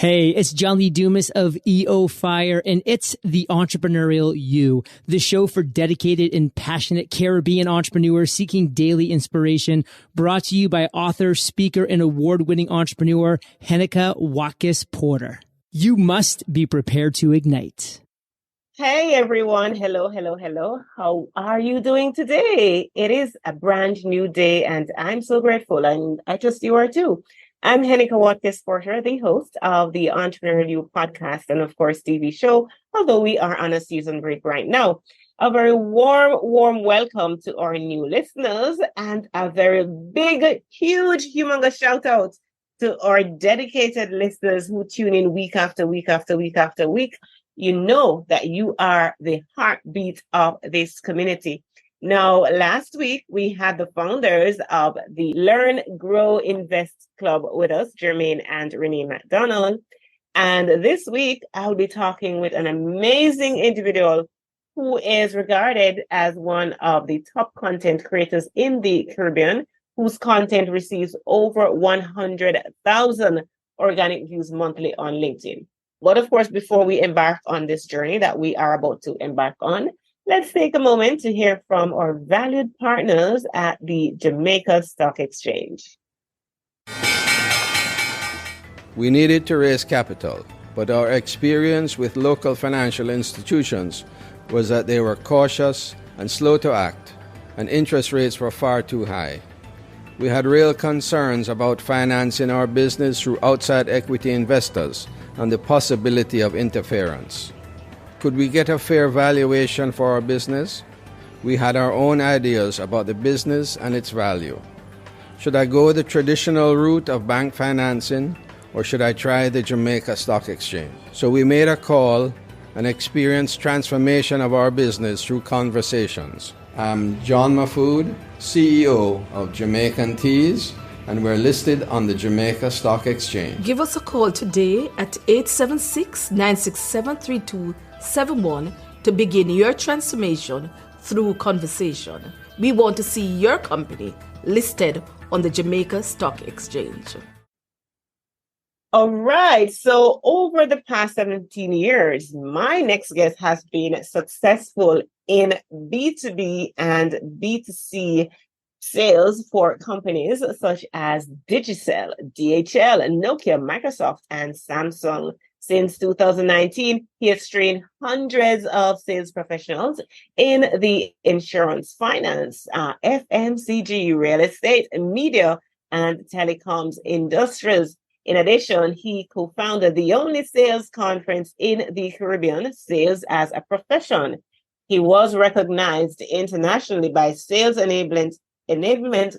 Hey, it's John Lee Dumas of EO Fire, and it's the Entrepreneurial You, the show for dedicated and passionate Caribbean entrepreneurs seeking daily inspiration, brought to you by author, speaker, and award-winning entrepreneur Heneka Watkis-Porter. You must be prepared to ignite. Hey everyone. Hello. How are you doing today? It is a brand new day and I'm so grateful, and I trust you are too. I'm Heneka Watkis-Porter, the host of the Entrepreneurial podcast and of course TV show, although we are on a season break right now. A very warm welcome to our new listeners and a very big, huge, humongous shout out to our dedicated listeners who tune in week after week after week after week. You know that you are the heartbeat of this community. Now, last week, we had the founders of the Learn, Grow, Invest Club with us, Jermaine and Renee McDonald. And this week, I'll be talking with an amazing individual who is regarded as one of the top content creators in the Caribbean, whose content receives over 100,000 organic views monthly on LinkedIn. But of course, before we embark on this journey that we are about to embark on, let's take a moment to hear from our valued partners at the Jamaica Stock Exchange. We needed to raise capital, but our experience with local financial institutions was that they were cautious and slow to act, and interest rates were far too high. We had real concerns about financing our business through outside equity investors and the possibility of interference. Could we get a fair valuation for our business? We had our own ideas about the business and its value. Should I go the traditional route of bank financing, or should I try the Jamaica Stock Exchange? So we made a call and experienced transformation of our business through conversations. I'm John Mafood, CEO of Jamaican Teas, and we're listed on the Jamaica Stock Exchange. Give us a call today at 876-967-3271 to begin your transformation through conversation. We want to see your company listed on the Jamaica Stock Exchange. All right. So over the past 17 years, my next guest has been successful in B2B and B2C sales for companies such as Digicel, DHL, Nokia, Microsoft, and Samsung. Since 2019, he has trained hundreds of sales professionals in the insurance, finance, FMCG, real estate, media, and telecoms industries. In addition, he co-founded the only sales conference in the Caribbean, Sales as a Profession. He was recognized internationally by sales enablement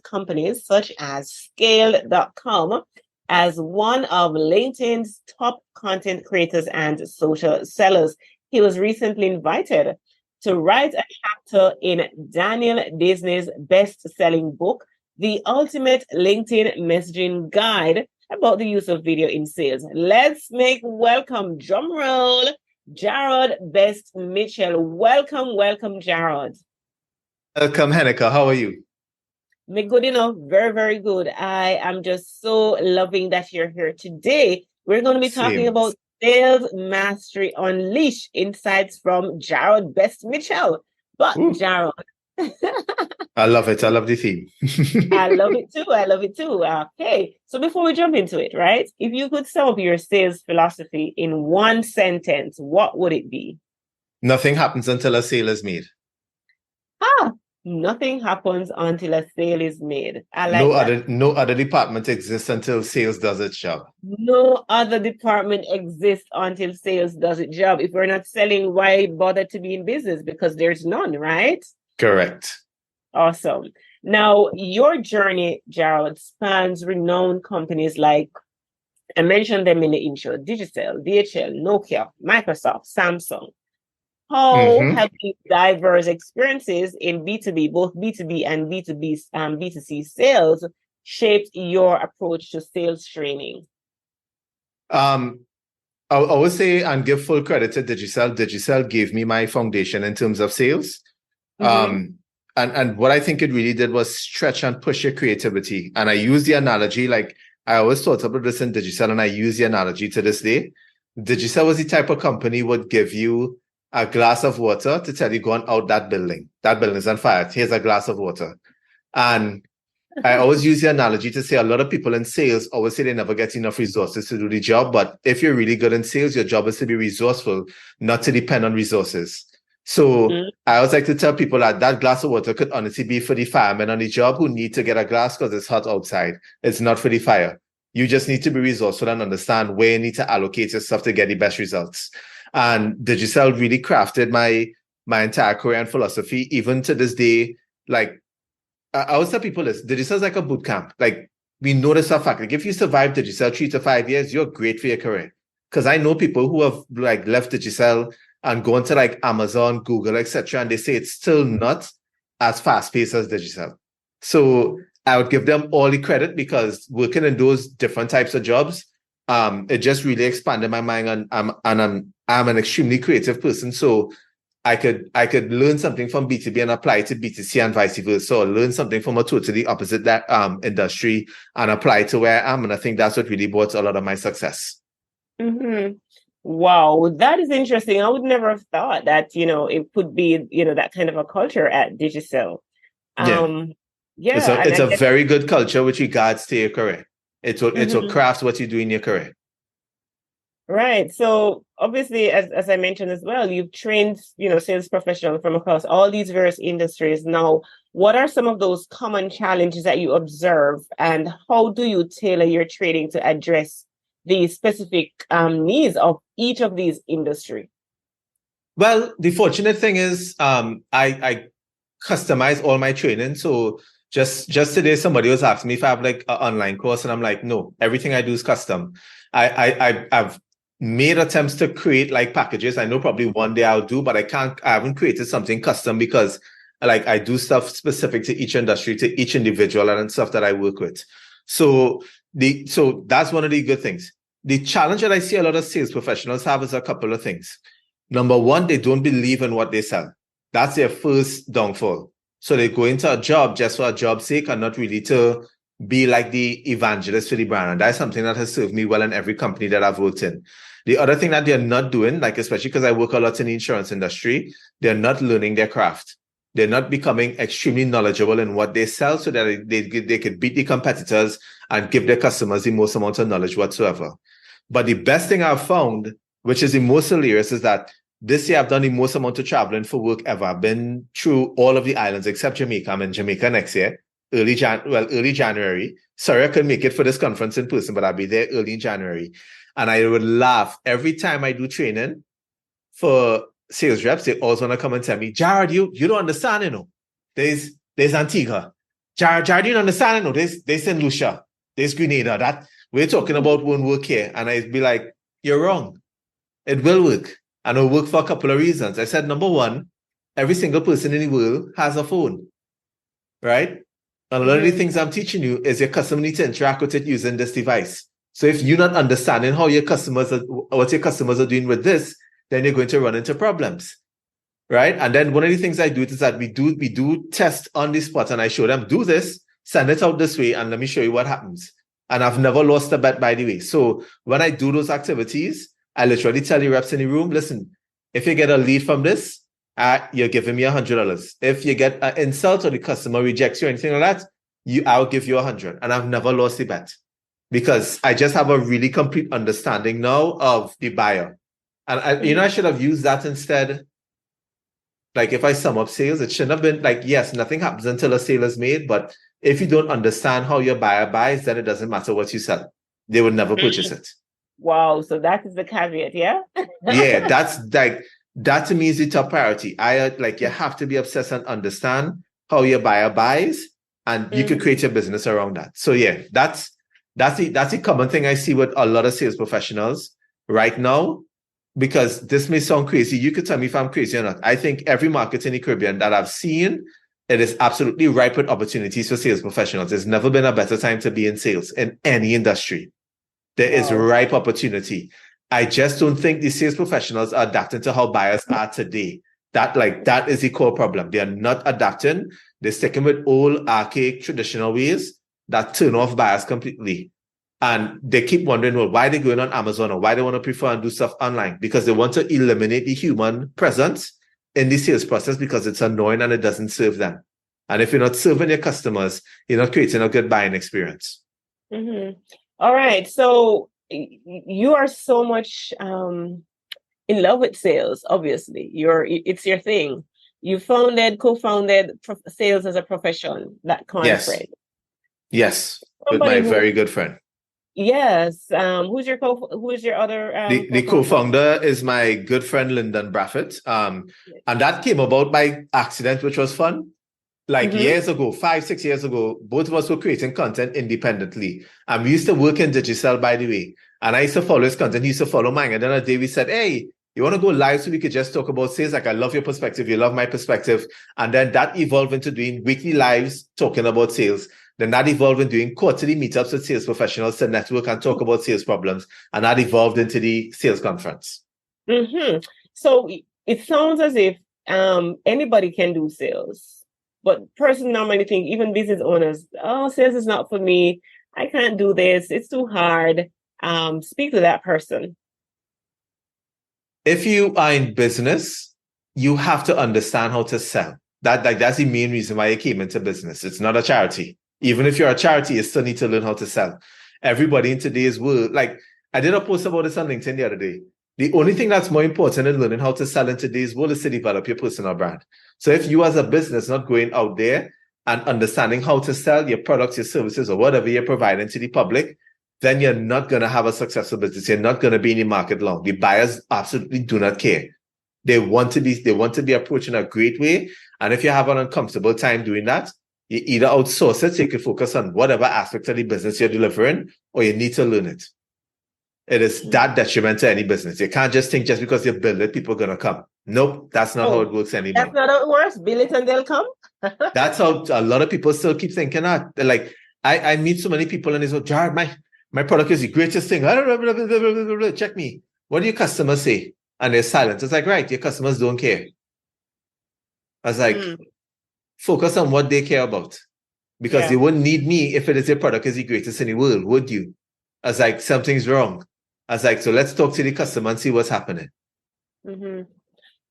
companies such as Scale.com as one of LinkedIn's top content creators and social sellers. He was recently invited to write a chapter in Daniel Disney's best-selling book, The Ultimate LinkedIn Messaging Guide, about the use of video in sales. Let's make welcome, drum roll, Jarrod Best Mitchell. Welcome, Jarrod. Welcome, Heneka. How are you? Me good, very, very good. I am just so loving that you're here today. We're going to be talking about Sales Mastery Unleash, insights from Jarrod Best Mitchell. But Jarrod, I love it. I love the theme. I love it too. Okay. So before we jump into it, right? If you could sum up your sales philosophy in one sentence, what would it be? Nothing happens until a sale is made. Nothing happens until a sale is made. I like no other department exists until sales does its job. No other department exists until sales does its job. If we're not selling, why bother to be in business? Because there's none, right? Correct. Awesome. Now, your journey, Jarrod, spans renowned companies like, I mentioned them in the intro, Digicel, DHL, Nokia, Microsoft, Samsung. How have these diverse experiences in B2B, both B2B and B2C sales, shaped your approach to sales training? I would say and give full credit to Digicel. Digicel gave me my foundation in terms of sales. And what I think it really did was stretch and push your creativity. And I use the analogy like I always thought about this in Digicel, and I use the analogy to this day. Digicel was the type of company would give you a glass of water to tell you go on out that building. That building is on fire. Here's a glass of water. And I always use the analogy to say a lot of people in sales always say they never get enough resources to do the job. But if you're really good in sales, your job is to be resourceful, not to depend on resources. So I always like to tell people that that glass of water could honestly be for the firemen on the job who need to get a glass because it's hot outside. It's not for the fire. You just need to be resourceful and understand where you need to allocate your stuff to get the best results. And Digicel really crafted my entire career and philosophy, even to this day. Like, I always tell people this, Digicel is like a boot camp. Like, we know this fact. Like, if you survive Digicel 3 to 5 years, you're great for your career. Because I know people who have like left Digicel and gone to like Amazon, Google, etc., and they say it's still not as fast-paced as Digicel. So I would give them all the credit, because working in those different types of jobs, it just really expanded my mind. And I'm an extremely creative person, so I could learn something from B2B and apply it to B2C and vice versa, or learn something from a totally opposite that industry and apply it to where I am. And I think that's what really brought a lot of my success. Mm-hmm. Wow, that is interesting. I would never have thought that, it could be, that kind of a culture at Digicel. It's a very good culture with regards to your career. It's what crafts what you do in your career. Right. So obviously, as I mentioned as well, you've trained, sales professionals from across all these various industries. Now, what are some of those common challenges that you observe, and how do you tailor your training to address the specific needs of each of these industries? Well, the fortunate thing is I customize all my training. So just today, somebody was asking me if I have like an online course, and I'm like, no, everything I do is custom. I've made attempts to create like packages. I know probably one day I'll do, but I haven't created something custom, because like I do stuff specific to each industry, to each individual, and stuff that I work with. So that's one of the good things. The challenge that I see a lot of sales professionals have is a couple of things. Number one, they don't believe in what they sell. That's their first downfall. So they go into a job just for a job's sake and not really to be like the evangelist for the brand. And that's something that has served me well in every company that I've worked in. The other thing that they're not doing, like especially because I work a lot in the insurance industry, they're not learning their craft. They're not becoming extremely knowledgeable in what they sell, so that they could beat the competitors and give their customers the most amount of knowledge whatsoever. But the best thing I've found, which is the most hilarious, is that this year I've done the most amount of traveling for work ever. I've been through all of the islands except Jamaica. I'm in Jamaica next year, early January. Sorry, I couldn't make it for this conference in person, but I'll be there early January. And I would laugh every time I do training for sales reps. They always want to come and tell me, Jarrod, you don't understand, There's Antigua. Jarrod, you don't understand, There's St. Lucia. There's Grenada. That we're talking about won't work here. And I'd be like, you're wrong. It will work. And it'll work for a couple of reasons. I said, number one, every single person in the world has a phone, right? And a lot of the things I'm teaching you is your customer needs to interact with it using this device. So if you're not understanding how what your customers are doing with this, then you're going to run into problems, right? And then one of the things I do is that we do test on the spot, and I show them, do this, send it out this way, and let me show you what happens. And I've never lost a bet, by the way. So when I do those activities, I literally tell the reps in the room, listen, if you get a lead from this, you're giving me $100. If you get an insult or the customer rejects you or anything like that, I'll give you $100. And I've never lost the bet, because I just have a really complete understanding now of the buyer. And I should have used that instead. Like if I sum up sales, it shouldn't have been like, yes, nothing happens until a sale is made. But if you don't understand how your buyer buys, then it doesn't matter what you sell. They would never purchase it. Wow. So that is the caveat, yeah? Yeah, that to me is the top priority. You have to be obsessed and understand how your buyer buys, and you could create your business around that. So yeah, that's a common thing I see with a lot of sales professionals right now. Because this may sound crazy. You could tell me if I'm crazy or not. I think every market in the Caribbean that I've seen, it is absolutely ripe with opportunities for sales professionals. There's never been a better time to be in sales in any industry. There is ripe opportunity. I just don't think the sales professionals are adapting to how buyers are today. That is the core problem. They are not adapting. They're sticking with old, archaic, traditional ways that turn off buyers completely. And they keep wondering, well, why they're going on Amazon or why they want to prefer and do stuff online, because they want to eliminate the human presence in the sales process because it's annoying and it doesn't serve them. And if you're not serving your customers, you're not creating a good buying experience. Mm-hmm. All right. So you are so much in love with sales, obviously. It's your thing. You co-founded sales as a profession, that conference. Yes. With my very good friend. Yes. Who's your other the co-founder is my good friend Lyndon Braffett. And that came about by accident, which was fun. Like years ago, 5-6 years ago, both of us were creating content independently. And we used to work in digital, by the way. And I used to follow his content, he used to follow mine. And then a day we said, hey, you want to go live so we could just talk about sales? Like, I love your perspective, you love my perspective. And then that evolved into doing weekly lives talking about sales. Then that evolved into doing quarterly meetups with sales professionals to network and talk about sales problems. And that evolved into the sales conference. So it sounds as if anybody can do sales. But person normally think, even business owners, oh, sales is not for me. I can't do this. It's too hard. Speak to that person. If you are in business, you have to understand how to sell. That's the main reason why you came into business. It's not a charity. Even if you're a charity, you still need to learn how to sell. Everybody in today's world, like I did a post about this on LinkedIn the other day. The only thing that's more important in learning how to sell in today's world is to develop your personal brand. So if you as a business not going out there and understanding how to sell your products, your services, or whatever you're providing to the public, then you're not going to have a successful business. You're not going to be in the market long. The buyers absolutely do not care. They want to be approached in a great way. And if you have an uncomfortable time doing that, you either outsource it so you can focus on whatever aspect of the business you're delivering, or you need to learn it. It is that detriment to any business. You can't just think just because you build it, people are going to come. Nope, that's not how it works anymore. That's not how it works. Build it and they'll come. That's how a lot of people still keep thinking that. They're like, I meet so many people and they say, Jarrod, my product is the greatest thing. Check me. What do your customers say? And they're silent. It's like, right, your customers don't care. I was like, focus on what they care about. Because you wouldn't need me if it is your product is the greatest in the world, would you? I was like, something's wrong. I was like, so let's talk to the customer and see what's happening.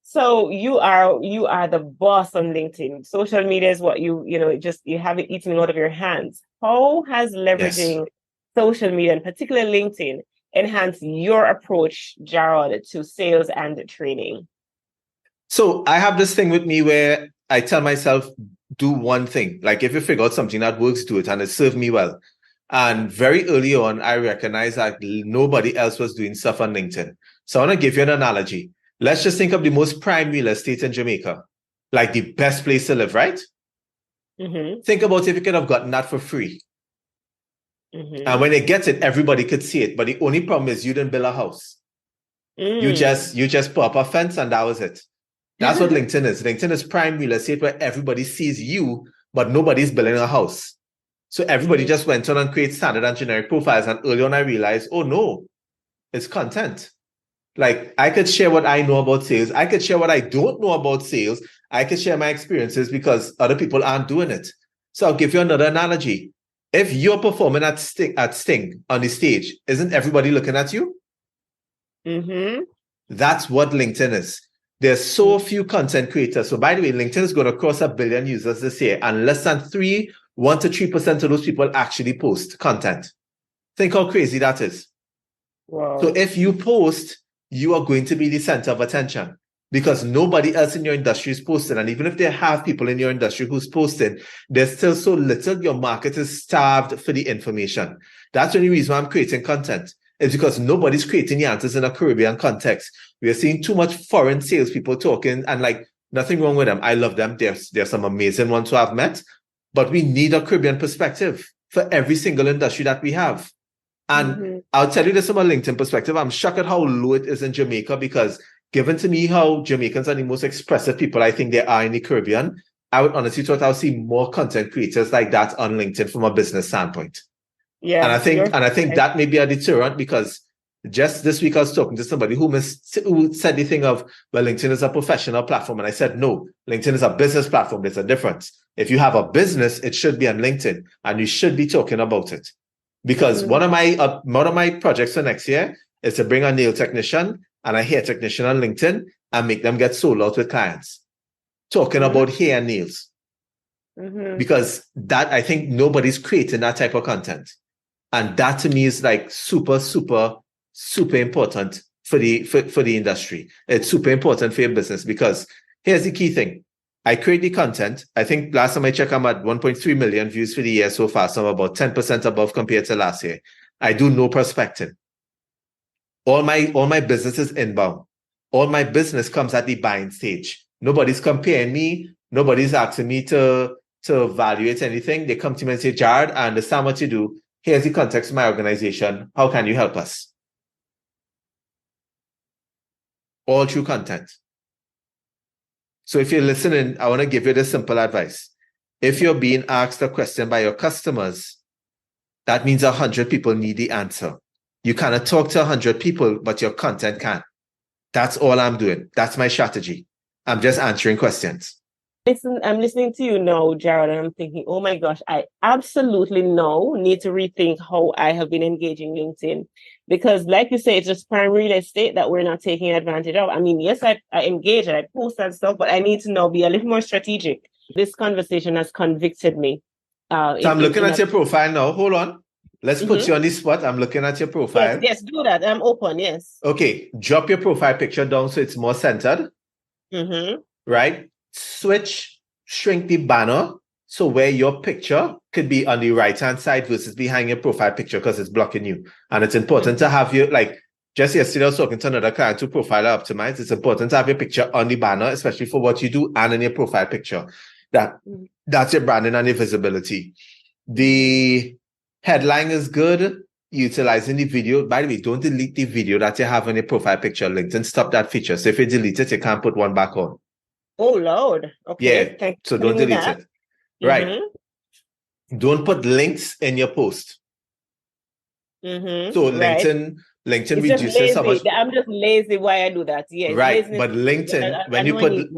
So you are the boss on LinkedIn. Social media is what you have it eating out of your hands. How has leveraging social media, and particularly LinkedIn, enhanced your approach, Jarrod, to sales and training? So I have this thing with me where I tell myself, do one thing. Like if you figure out something that works, do it, and it served me well. And very early on, I recognized that nobody else was doing stuff on LinkedIn. So I want to give you an analogy. Let's just think of the most prime real estate in Jamaica, like the best place to live, right? Think about if you could have gotten that for free. And when you get it, everybody could see it. But the only problem is you didn't build a house. You just put up a fence and that was it. That's what LinkedIn is. LinkedIn is prime real estate where everybody sees you, but nobody's building a house. So everybody just went on and created standard and generic profiles. And early on, I realized, oh no, it's content. Like I could share what I know about sales. I could share what I don't know about sales. I could share my experiences because other people aren't doing it. So I'll give you another analogy. If you're performing at Sting on the stage, isn't everybody looking at you? That's what LinkedIn is. There's so few content creators. So by the way, LinkedIn is going to cross 1 billion users this year, and less than 1 to 3% of those people actually post content. Think how crazy that is. Wow. So if you post, you are going to be the center of attention because nobody else in your industry is posting. And even if they have people in your industry who's posting, there's still so little. Your market is starved for the information. That's the only reason why I'm creating content. It's because nobody's creating the answers in a Caribbean context. We are seeing too much foreign salespeople talking, and like nothing wrong with them. I love them. There's some amazing ones who I've met, but we need a Caribbean perspective for every single industry that we have. And I'll tell you this from a LinkedIn perspective. I'm shocked at how low it is in Jamaica because given to me how Jamaicans are the most expressive people I think they are in the Caribbean, I would honestly thought I'll see more content creators like that on LinkedIn from a business standpoint. Yeah. And I think that may be a deterrent because just this week I was talking to somebody who said the thing of, well, LinkedIn is a professional platform. And I said, no, LinkedIn is a business platform. There's a difference. If you have a business, it should be on LinkedIn and you should be talking about it. Because one of my projects for next year is to bring a nail technician and a hair technician on LinkedIn and make them get sold out with clients talking about hair and nails. Because that, I think nobody's creating that type of content. And that to me is like super, super, super important for the industry. It's super important for your business because here's the key thing. I create the content. I think last time I checked, I'm at 1.3 million views for the year so far. So I'm about 10% above compared to last year. I do no prospecting. All my business is inbound. All my business comes at the buying stage. Nobody's comparing me. Nobody's asking me to evaluate anything. They come to me and say, Jarrod, I understand what you do. Here's the context of my organization. How can you help us? All through content. So if you're listening, I want to give you this simple advice. If you're being asked a question by your customers, that means 100 people need the answer. You cannot talk to 100 people, but your content can. That's all I'm doing. That's my strategy. I'm just answering questions. Listen, I'm listening to you now, Jarrod, and I'm thinking, oh my gosh, I absolutely now need to rethink how I have been engaging LinkedIn. Because like you say, it's just prime real estate that we're not taking advantage of. I mean, yes, I engage and I post that stuff, but I need to now be a little more strategic. This conversation has convicted me. So I'm looking at your profile now. Hold on. Let's put you on the spot. I'm looking at your profile. Yes, do that. I'm open, yes. Okay, drop your profile picture down so it's more centered. Right? Shrink the banner so where your picture could be on the right-hand side versus behind your profile picture because it's blocking you. And it's important to have your, like, just yesterday I was talking to another client who profile optimized. It's important to have your picture on the banner, especially for what you do and in your profile picture. That's your branding and your visibility. The headline is good. Utilizing the video. By the way, don't delete the video that you have on your profile picture. LinkedIn stop that feature. So if you delete it, you can't put one back on. Oh, Lord. Okay. Yeah. So don't delete it. Right. Don't put links in your post. So LinkedIn reduces how much. I'm just lazy why I do that. Yes. Right. But LinkedIn, when you put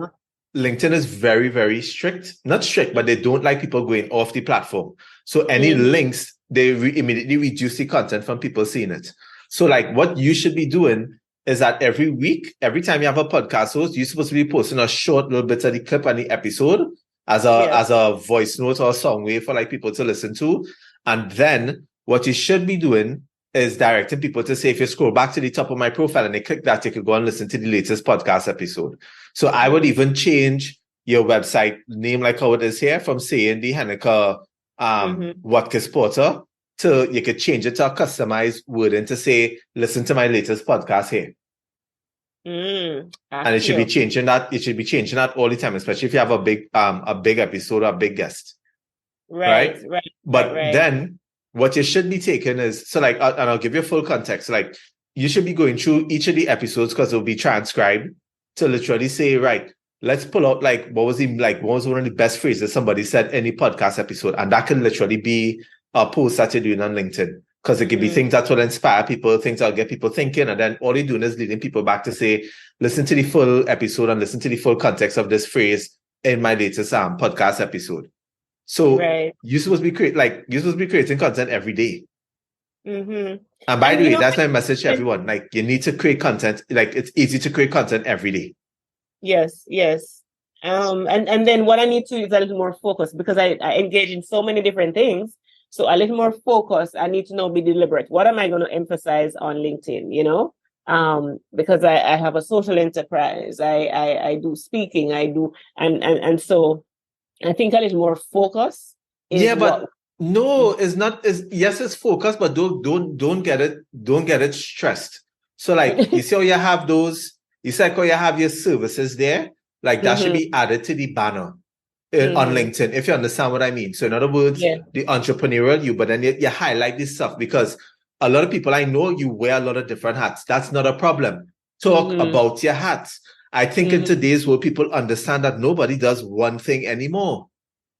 LinkedIn is very, very strict. Not strict, but they don't like people going off the platform. So any links, they immediately reduce the content from people seeing it. So like what you should be doing is that every week, every time you have a podcast host, you're supposed to be posting a short little bit of the clip and the episode as a voice note or a song wave for like people to listen to. And then what you should be doing is directing people to say, if you scroll back to the top of my profile and they click that, you could go and listen to the latest podcast episode. So I would even change your website name like how it is here from saying the Heneka Watkis-Porter to, you could change it to a customized wording to say, listen to my latest podcast here. And it should be changing that. It should be changing that all the time, especially if you have a big episode or a big guest. Right. But then what you should be taking is, so like, and I'll give you full context. Like you should be going through each of the episodes because it'll be transcribed to literally say, right, let's pull out what was one of the best phrases somebody said in any podcast episode. And that can literally be a post that you're doing on LinkedIn. Because it could be things that will inspire people, things that will get people thinking. And then all you're doing is leading people back to say, listen to the full episode and listen to the full context of this phrase in my latest podcast episode. So you're supposed to be creating content every day. And by the way, that's my message to everyone. Like you need to create content. Like it's easy to create content every day. Yes. And then what I need to is a little more focused because I engage in so many different things. So a little more focused. I need to now be deliberate. What am I going to emphasize on LinkedIn? Because I have a social enterprise. I do speaking. I do and so I think a little more focus. It's not. Yes, it's focused, but don't get it stressed. So like you see how you have those. You said how you have your services there. Like that should be added to the banner. On LinkedIn, if you understand what I mean. So in other words, the entrepreneurial you, but then you highlight this stuff because a lot of people I know you wear a lot of different hats. That's not a problem. Talk about your hats. I think in today's world, people understand that nobody does one thing anymore.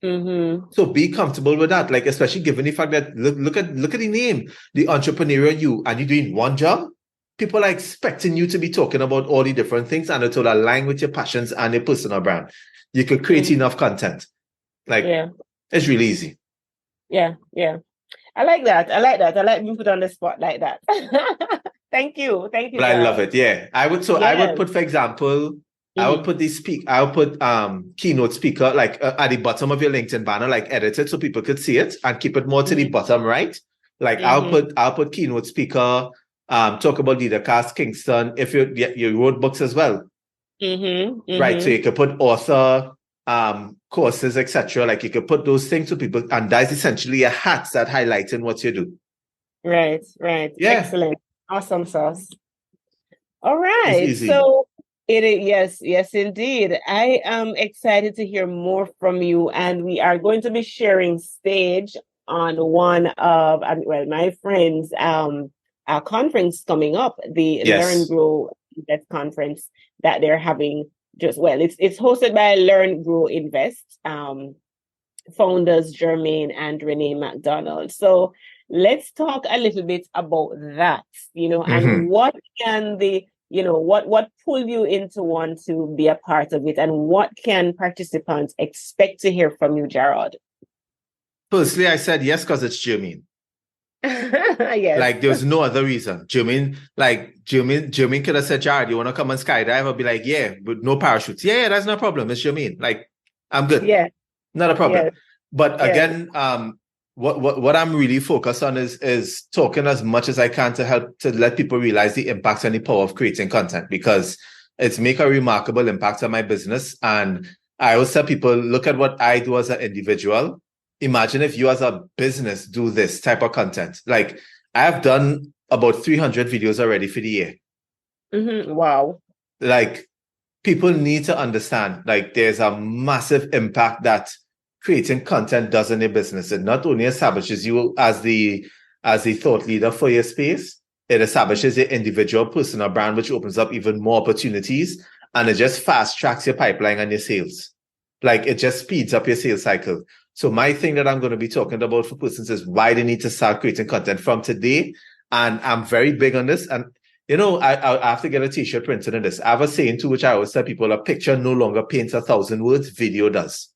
So be comfortable with that. Like, especially given the fact that look at the name, the entrepreneurial you, and you're doing one job. People are expecting you to be talking about all the different things and it will align with your passions and your personal brand. You could create enough content. Like, it's really easy. Yeah. I like that. I like that. I like being put on the spot like that. Thank you. Thank you, But I love Jarrod. it. Yeah. I would put, for example, I would put keynote speaker like at the bottom of your LinkedIn banner, like edit it so people could see it and keep it more to the bottom right. Like I'll put keynote speaker, talk about Leadercast Kingston if you wrote books as well. Right. So you could put author, courses, etc. Like you could put those things to people, and that's essentially a hat that highlighting what you do. Right. Yeah. Excellent. Awesome sauce. All right. It's easy. So yes, indeed. I am excited to hear more from you, and we are going to be sharing stage on one of my friends' our conference coming up, the Learn Grow Invest conference that they're having. It's hosted by Learn Grow Invest founders Jermaine and Renee McDonald. So let's talk a little bit about that, and what can what pulled you into want to be a part of it, and what can participants expect to hear from you, Jarrod? Personally, I said yes because it's Jermaine. Yes. Like there was no other reason. Jermaine could have said, Jarrod, you want to come and skydive? I'll be like, yeah, but no parachutes. Yeah, that's no problem. It's Jermaine. Like, I'm good. Yeah. Not a problem. Yeah. But again, what I'm really focused on is talking as much as I can to help to let people realize the impact and the power of creating content, because it's make a remarkable impact on my business. And I always tell people, look at what I do as an individual. Imagine if you as a business do this type of content. Like I have done about 300 videos already for the year. Wow. Like people need to understand, like there's a massive impact that creating content does in your business. It not only establishes you as the thought leader for your space, it establishes your individual personal brand, which opens up even more opportunities, and it just fast tracks your pipeline and your sales. Like it just speeds up your sales cycle. So my thing that I'm going to be talking about for persons is why they need to start creating content from today. And I'm very big on this. And I have to get a t-shirt printed on this. I have a saying too, which I always tell people: a picture no longer paints 1,000 words, video does.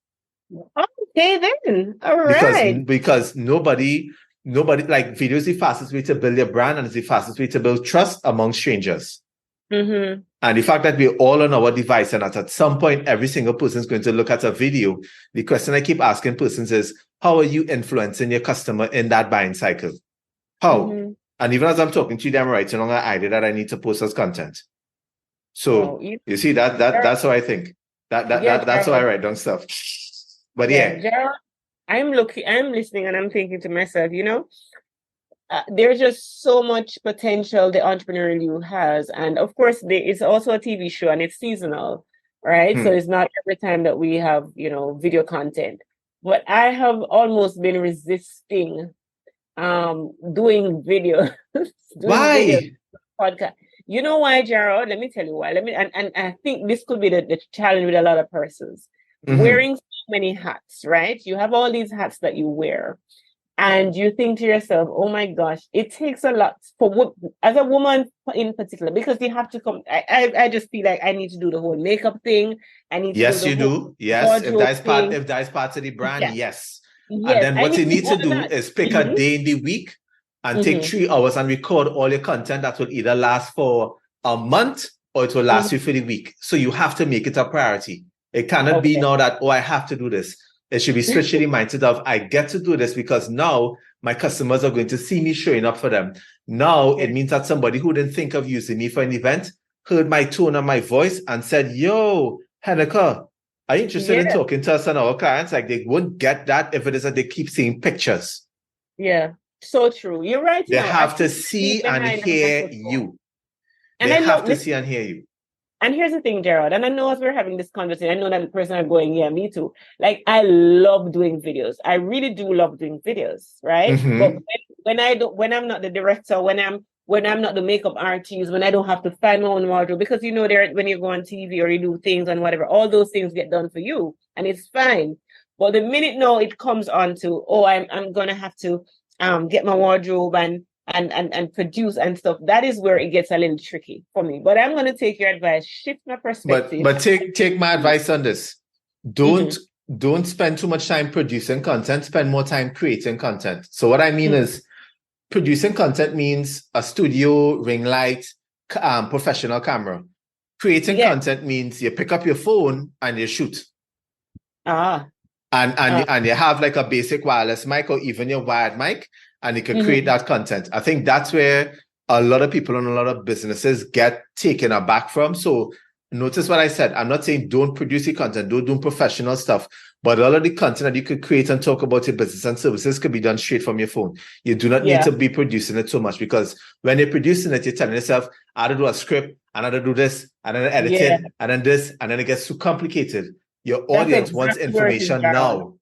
Okay, then. All right. Because nobody, like, video is the fastest way to build your brand, and it's the fastest way to build trust among strangers. And the fact that we're all on our device, and at some point, every single person is going to look at a video. The question I keep asking persons is, how are you influencing your customer in that buying cycle? How? And even as I'm talking to you, I'm writing on an idea that I need to post as content. So you see that's how I think. That's how I write down stuff. But Jarrod, I'm listening, and I'm thinking to myself, there's just so much potential the Entrepreneurial You has. And of course, it's also a TV show, and it's seasonal, right? So it's not every time that we have, video content. But I have almost been resisting doing video. Why? Podcast. You know why, Jarrod? Let me tell you why. And I think this could be the challenge with a lot of persons. Wearing so many hats, right? You have all these hats that you wear. And you think to yourself, oh my gosh, it takes a lot as a woman in particular, because you have to come. I just feel like I need to do the whole makeup thing. I need to Yes, do you do. Yes, if that's part of the brand, yes. And then what you need to do is pick a day in the week and take 3 hours and record all your content that will either last for a month or it will last you for the week. So you have to make it a priority. It cannot be now that, I have to do this. It should be switched to the mindset of, I get to do this because now my customers are going to see me showing up for them. Now it means that somebody who didn't think of using me for an event heard my tone and my voice and said, yo, Heneka, are you interested in talking to us and our clients? Like they won't get that if it is that they keep seeing pictures. Yeah, so true. You're right. They have to see and hear you. And they have to see and hear you. And here's the thing, Jarrod, and I know as we're having this conversation, I know that the person are going, yeah, me too. Like, I love doing videos. I really do love doing videos, right? But when I'm not the director, when I'm not the makeup artist, when I don't have to find my own wardrobe, because when you go on TV or you do things and whatever, all those things get done for you, and it's fine. But the minute now it comes on to, I'm gonna have to get my wardrobe and produce and stuff, that is where it gets a little tricky for me. But I'm going to take your advice, shift my perspective. But take my advice on this. Don't don't spend too much time producing content, spend more time creating content. So what I mean is producing content means a studio, ring light, professional camera. Creating content means you pick up your phone and you shoot. And you have like a basic wireless mic or even your wired mic, and you can create that content. I think that's where a lot of people and a lot of businesses get taken aback from. So notice what I said. I'm not saying don't produce your content, don't do professional stuff, but all of the content that you could create and talk about your business and services could be done straight from your phone. You do not need to be producing it so much, because when you're producing it, you're telling yourself, I had to do a script, and I had to do this, and then edit it, and then this, and then it gets too complicated. Your audience wants information now.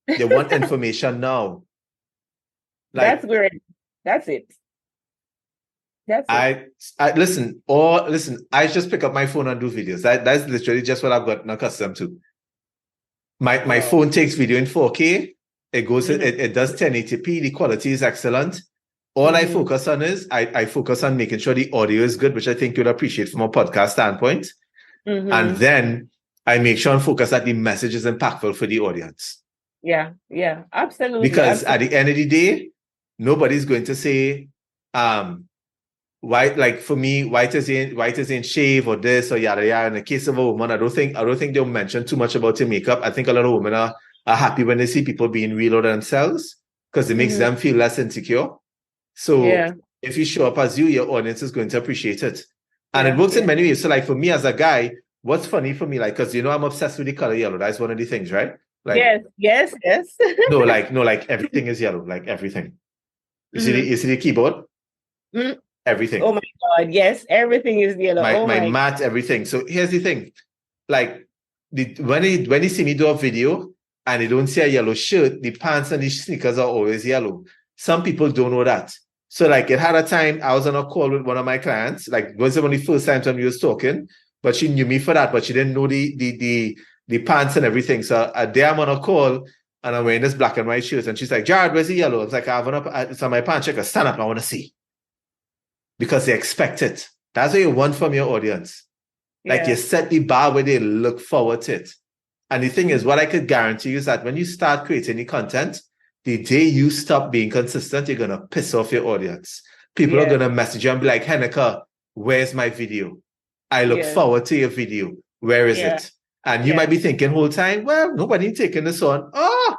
They want information now. Like, that's where that's it. That's it. Listen, I just pick up my phone and do videos. That's literally just what I've gotten accustomed to. My phone takes video in 4K. It goes, it does 1080p. The quality is excellent. All I focus on is I focus on making sure the audio is good, which I think you'll appreciate from a podcast standpoint. And then I make sure and focus that the message is impactful for the audience. Yeah, absolutely. Because at the end of the day, nobody's going to say, white, like for me, white isn't shave or this or yada yada. In the case of a woman, I don't think they'll mention too much about your makeup. I think a lot of women are happy when they see people being real to themselves, because it makes them feel less insecure. So if you show up as you, your audience is going to appreciate it. And it works in many ways. So like for me as a guy, what's funny for me, like, because I'm obsessed with the color yellow. That's one of the things, right? Like, yes. no, like everything is yellow, like everything. You see the keyboard? Everything. Oh my God, yes, everything is yellow. My mat, everything. So here's the thing. Like, when they see me do a video and they don't see a yellow shirt, the pants and the sneakers are always yellow. Some people don't know that. So like, it had a time I was on a call with one of my clients, like it was one of the first times when we was talking, but she knew me for that, but she didn't know the pants and everything. So a day I'm on a call and I'm wearing this black and white shirt, and she's like, Jarrod, where's the yellow? I was like, I have one up, it's on my pants checker. Stand up, I want to see. Because they expect it. That's what you want from your audience. Like, you set the bar where they look forward to it. And the thing is, what I could guarantee you is that when you start creating the content, the day you stop being consistent, you're going to piss off your audience. People are going to message you and be like, Heneka, where's my video? I look forward to your video. Where is it? And you might be thinking the whole time, well, nobody taking this on. Oh,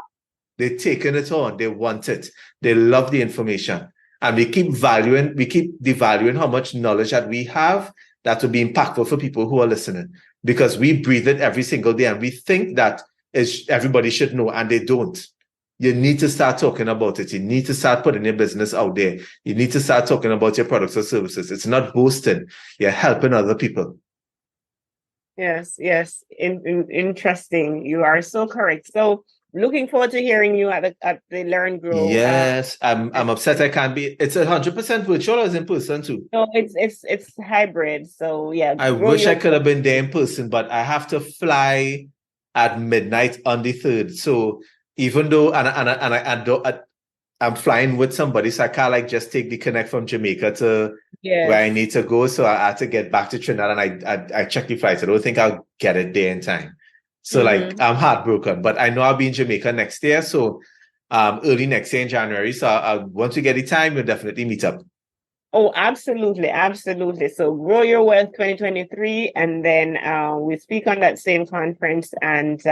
they're taking it on. They want it. They love the information. And we keep devaluing how much knowledge that we have that will be impactful for people who are listening, because we breathe it every single day and we think that everybody should know, and they don't. You need to start talking about it. You need to start putting your business out there. You need to start talking about your products or services. It's not boasting. You're helping other people. Yes. Interesting. You are so correct. So looking forward to hearing you at the Learn Grow. Yes, I'm upset I can't be. It's 100% virtual, or is in person too? No, it's hybrid. So yeah. I wish I could have been there in person, but I have to fly at midnight on the 3rd. So even though I'm flying with somebody, so I can't like just take the connect from Jamaica to where I need to go. So I had to get back to Trinidad, and I checked the flights. I don't think I'll get it there in time. So like, I'm heartbroken, but I know I'll be in Jamaica next year. So early next year in January. So once we get the time, we'll definitely meet up. Oh, absolutely. So Grow Your Wealth 2023. And then we speak on that same conference, and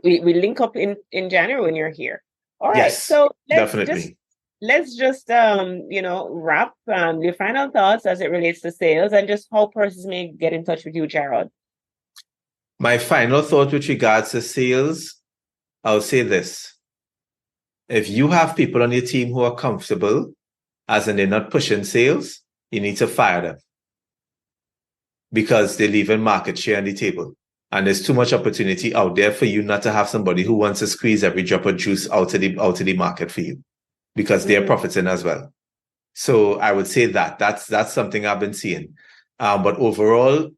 we link up in January when you're here. All right. Yes, so definitely. Let's just wrap your final thoughts as it relates to sales, and just how persons may get in touch with you, Jarrod. My final thought with regards to sales, I'll say this. If you have people on your team who are comfortable, as in they're not pushing sales, you need to fire them, because they're leaving market share on the table. And there's too much opportunity out there for you not to have somebody who wants to squeeze every drop of juice out of the market for you, because they're profiting as well. So I would say that's something I've been seeing. But overall,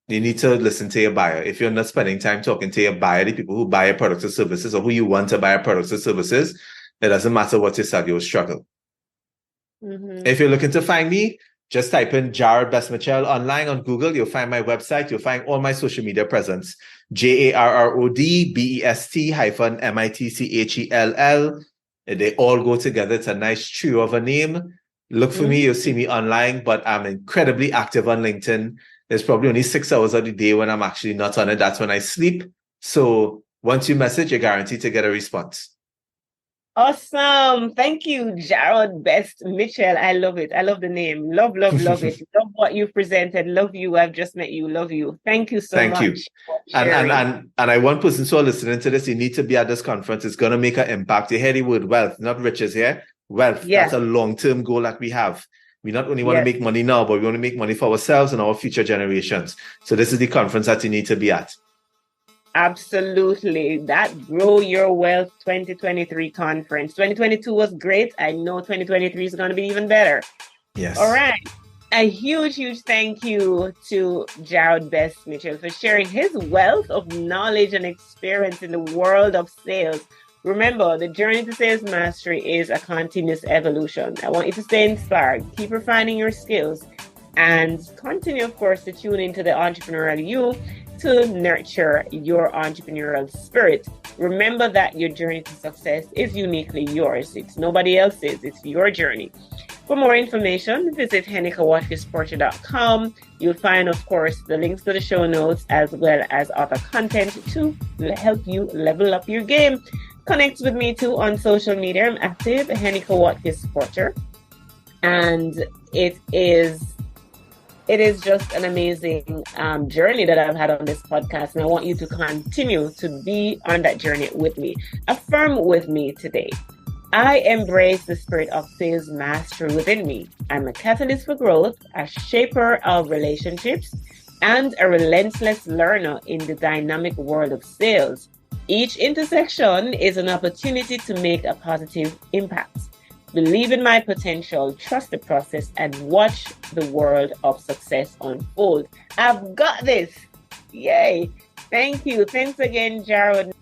you need to listen to your buyer. If you're not spending time talking to your buyer, the people who buy your products or services, or who you want to buy your products or services, it doesn't matter what you sell, you'll struggle. If you're looking to find me, just type in Jarrod Besmichel online on Google. You'll find my website. You'll find all my social media presence. JarrodBest-Mitchell. They all go together. It's a nice trio of a name. Look for me. You'll see me online, but I'm incredibly active on LinkedIn. There's probably only 6 hours of the day when I'm actually not on it. That's when I sleep. So once you message, you're guaranteed to get a response. Awesome. Thank you, Jarrod Best Mitchell. I love it. I love the name. Love, love, love it. Love what you presented. Love you. I've just met you. Love you. Thank you so much. Thank you. And I want persons who are listening to this, you need to be at this conference. It's going to make an impact. You hear the word wealth, not riches here. Wealth. Yeah. That's a long-term goal that we have. We not only want to make money now, but we want to make money for ourselves and our future generations. So this is the conference that you need to be at. Absolutely. That Grow Your Wealth 2023 conference. 2022 was great. I know 2023 is going to be even better. Yes. All right. A huge, huge thank you to Jarrod Best Mitchell for sharing his wealth of knowledge and experience in the world of sales. Remember, the journey to sales mastery is a continuous evolution. I want you to stay inspired, keep refining your skills, and continue, of course, to tune into the Entrepreneurial You to nurture your entrepreneurial spirit. Remember that your journey to success is uniquely yours. It's nobody else's. It's your journey. For more information, visit HenekaWatkis-Porter.com. You'll find, of course, the links to the show notes as well as other content to help you level up your game. Connect with me too on social media. I'm active, Heneka Watkis-Porter. And it is just an amazing journey that I've had on this podcast. And I want you to continue to be on that journey with me. Affirm with me today. I embrace the spirit of sales mastery within me. I'm a catalyst for growth, a shaper of relationships, and a relentless learner in the dynamic world of sales. Each intersection is an opportunity to make a positive impact. Believe in my potential, trust the process, and watch the world of success unfold. I've got this. Yay. Thank you. Thanks again, Jarrod.